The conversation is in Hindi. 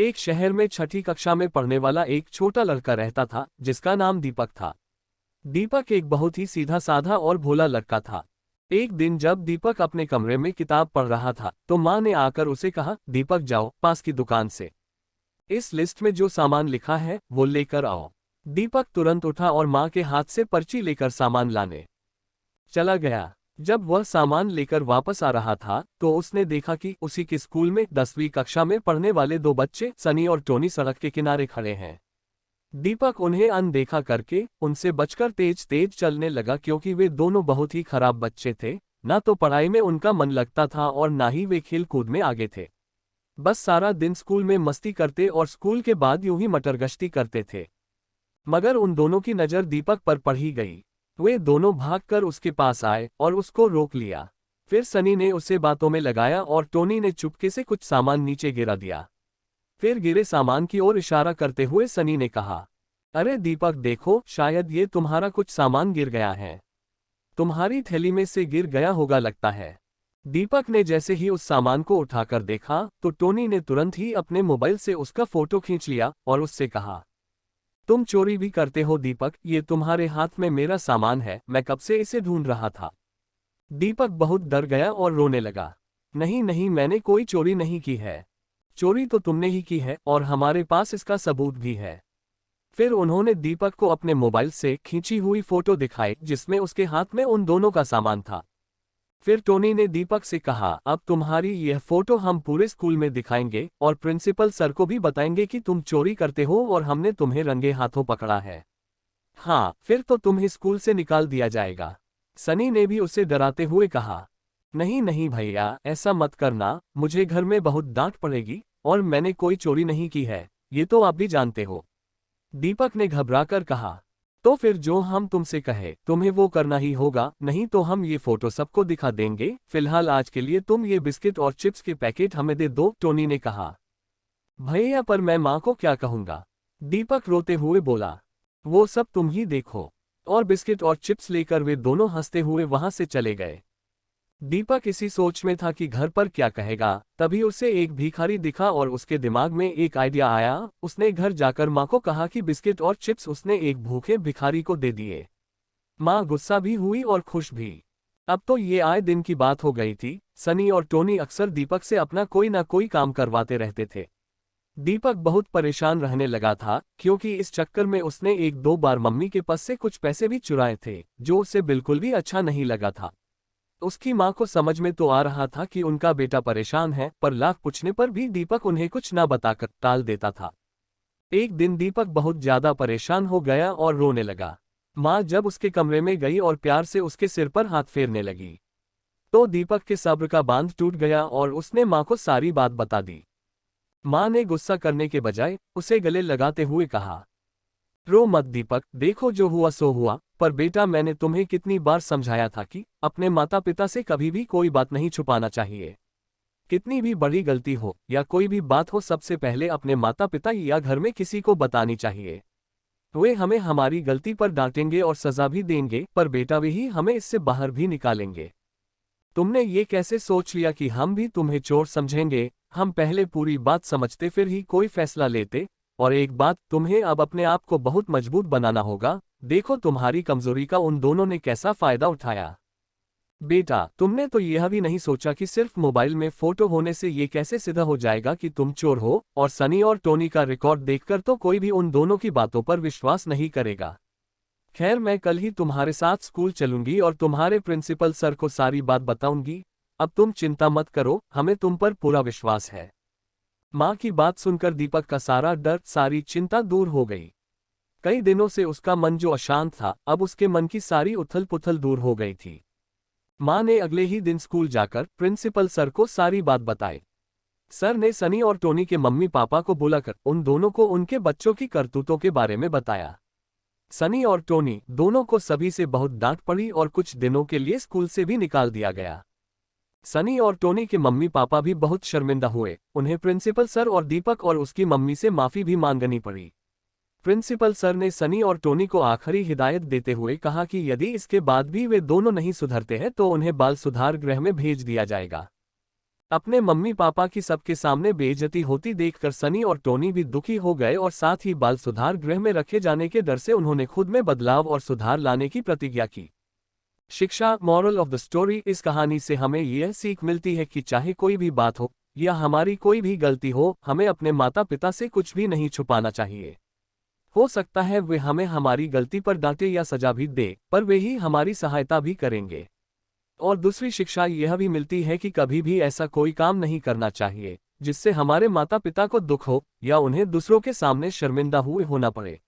एक शहर में छठी कक्षा में पढ़ने वाला एक छोटा लड़का रहता था जिसका नाम दीपक था। दीपक एक बहुत ही सीधा साधा और भोला लड़का था। एक दिन जब दीपक अपने कमरे में किताब पढ़ रहा था तो माँ ने आकर उसे कहा, दीपक जाओ पास की दुकान से इस लिस्ट में जो सामान लिखा है वो लेकर आओ। दीपक तुरंत उठा और माँ के हाथ से पर्ची लेकर सामान लाने चला गया। जब वह सामान लेकर वापस आ रहा था तो उसने देखा कि उसी के स्कूल में 10वीं कक्षा में पढ़ने वाले दो बच्चे सनी और टोनी सड़क के किनारे खड़े हैं। दीपक उन्हें अनदेखा करके उनसे बचकर तेज तेज चलने लगा क्योंकि वे दोनों बहुत ही खराब बच्चे थे। ना तो पढ़ाई में उनका मन लगता था और ना ही वे खेल कूद में आगे थे। बस सारा दिन स्कूल में मस्ती करते और स्कूल के बाद यूं ही मटरगश्ती करते थे। मगर उन दोनों की नज़र दीपक पर पड़ ही गई। वे दोनों भागकर उसके पास आए और उसको रोक लिया। फिर सनी ने उसे बातों में लगाया और टोनी ने चुपके से कुछ सामान नीचे गिरा दिया। फिर गिरे सामान की ओर इशारा करते हुए सनी ने कहा, अरे दीपक देखो, शायद ये तुम्हारा कुछ सामान गिर गया है। तुम्हारी थैली में से गिर गया होगा लगता है। दीपक ने जैसे ही उस सामान को उठाकर देखा तो टोनी ने तुरंत ही अपने मोबाइल से उसका फोटो खींच लिया और उससे कहा, तुम चोरी भी करते हो दीपक, ये तुम्हारे हाथ में मेरा सामान है, मैं कब से इसे ढूंढ रहा था। दीपक बहुत डर गया और रोने लगा। नहीं नहीं, मैंने कोई चोरी नहीं की है। चोरी तो तुमने ही की है और हमारे पास इसका सबूत भी है। फिर उन्होंने दीपक को अपने मोबाइल से खींची हुई फोटो दिखाई जिसमें उसके हाथ में उन दोनों का सामान था। फिर टोनी ने दीपक से कहा, अब तुम्हारी यह फोटो हम पूरे स्कूल में दिखाएंगे और प्रिंसिपल सर को भी बताएंगे कि तुम चोरी करते हो और हमने तुम्हें रंगे हाथों पकड़ा है। हाँ, फिर तो तुम्हें स्कूल से निकाल दिया जाएगा। सनी ने भी उसे डराते हुए कहा, नहीं नहीं भैया, ऐसा मत करना, मुझे घर में बहुत डांट पड़ेगी और मैंने कोई चोरी नहीं की है, ये तो आप भी जानते हो। दीपक ने घबराकर कहा, तो फिर जो हम तुमसे कहे तुम्हें वो करना ही होगा, नहीं तो हम ये फोटो सबको दिखा देंगे। फिलहाल आज के लिए तुम ये बिस्किट और चिप्स के पैकेट हमें दे दो, टोनी ने कहा। भैया पर मैं माँ को क्या कहूँगा, दीपक रोते हुए बोला। वो सब तुम ही देखो। और बिस्किट और चिप्स लेकर वे दोनों हंसते हुए वहां से चले गए। दीपक इसी सोच में था कि घर पर क्या कहेगा, तभी उसे एक भिखारी दिखा और उसके दिमाग में एक आइडिया आया। उसने घर जाकर माँ को कहा कि बिस्किट और चिप्स उसने एक भूखे भिखारी को दे दिए। माँ गुस्सा भी हुई और खुश भी। अब तो ये आए दिन की बात हो गई थी। सनी और टोनी अक्सर दीपक से अपना कोई ना कोई काम करवाते रहते थे। दीपक बहुत परेशान रहने लगा था क्योंकि इस चक्कर में उसने एक दो बार मम्मी के पास से कुछ पैसे भी चुराए थे जो उसे बिल्कुल भी अच्छा नहीं लगा था। उसकी माँ को समझ में तो आ रहा था कि उनका बेटा परेशान है, पर लाख पूछने पर भी दीपक उन्हें कुछ ना बताकर टाल देता था। एक दिन दीपक बहुत ज्यादा परेशान हो गया और रोने लगा। माँ जब उसके कमरे में गई और प्यार से उसके सिर पर हाथ फेरने लगी तो दीपक के सब्र का बांध टूट गया और उसने माँ को सारी बात बता दी। माँ ने गुस्सा करने के बजाय उसे गले लगाते हुए कहा, रो मत दीपक, देखो जो हुआ सो हुआ, पर बेटा मैंने तुम्हें कितनी बार समझाया था कि अपने माता पिता से कभी भी कोई बात नहीं छुपाना चाहिए। कितनी भी बड़ी गलती हो या कोई भी बात हो, सबसे पहले अपने माता पिता या घर में किसी को बतानी चाहिए। वे हमें हमारी गलती पर डांटेंगे और सजा भी देंगे, पर बेटा वे ही हमें इससे बाहर भी निकालेंगे। तुमने ये कैसे सोच लिया कि हम भी तुम्हें चोर समझेंगे? हम पहले पूरी बात समझते फिर ही कोई फैसला लेते। और एक बात, तुम्हें अब अपने आप को बहुत मजबूत बनाना होगा। देखो तुम्हारी कमजोरी का उन दोनों ने कैसा फायदा उठाया। बेटा तुमने तो यह भी नहीं सोचा कि सिर्फ मोबाइल में फोटो होने से ये कैसे सीधा हो जाएगा कि तुम चोर हो। और सनी और टोनी का रिकॉर्ड देखकर तो कोई भी उन दोनों की बातों पर विश्वास नहीं करेगा। खैर, मैं कल ही तुम्हारे साथ स्कूल चलूंगी और तुम्हारे प्रिंसिपल सर को सारी बात बताऊंगी। अब तुम चिंता मत करो, हमें तुम पर पूरा विश्वास है। माँ की बात सुनकर दीपक का सारा डर, सारी चिंता दूर हो गई। कई दिनों से उसका मन जो अशांत था, अब उसके मन की सारी उथल पुथल दूर हो गई थी। माँ ने अगले ही दिन स्कूल जाकर प्रिंसिपल सर को सारी बात बताई। सर ने सनी और टोनी के मम्मी पापा को बुलाकर उन दोनों को उनके बच्चों की करतूतों के बारे में बताया। सनी और टोनी दोनों को सभी से बहुत डांट पड़ी और कुछ दिनों के लिए स्कूल से भी निकाल दिया गया। सनी और टोनी के मम्मी पापा भी बहुत शर्मिंदा हुए। उन्हें प्रिंसिपल सर और दीपक और उसकी मम्मी से माफी भी मांगनी पड़ी। प्रिंसिपल सर ने सनी और टोनी को आखिरी हिदायत देते हुए कहा कि यदि इसके बाद भी वे दोनों नहीं सुधरते हैं तो उन्हें बाल सुधार गृह में भेज दिया जाएगा। अपने मम्मी पापा की सबके सामने बेइज्जती होती देखकर सनी और टोनी भी दुखी हो गए और साथ ही बाल सुधार गृह में रखे जाने के डर से उन्होंने खुद में बदलाव और सुधार लाने की प्रतिज्ञा की। शिक्षा, मॉरल ऑफ द स्टोरी, इस कहानी से हमें यह सीख मिलती है कि चाहे कोई भी बात हो या हमारी कोई भी गलती हो, हमें अपने माता पिता से कुछ भी नहीं छुपाना चाहिए। हो सकता है वे हमें हमारी गलती पर डांटे या सजा भी दे, पर वे ही हमारी सहायता भी करेंगे। और दूसरी शिक्षा यह भी मिलती है कि कभी भी ऐसा कोई काम नहीं करना चाहिए जिससे हमारे माता पिता को दुख हो या उन्हें दूसरों के सामने शर्मिंदा हुए होना पड़े।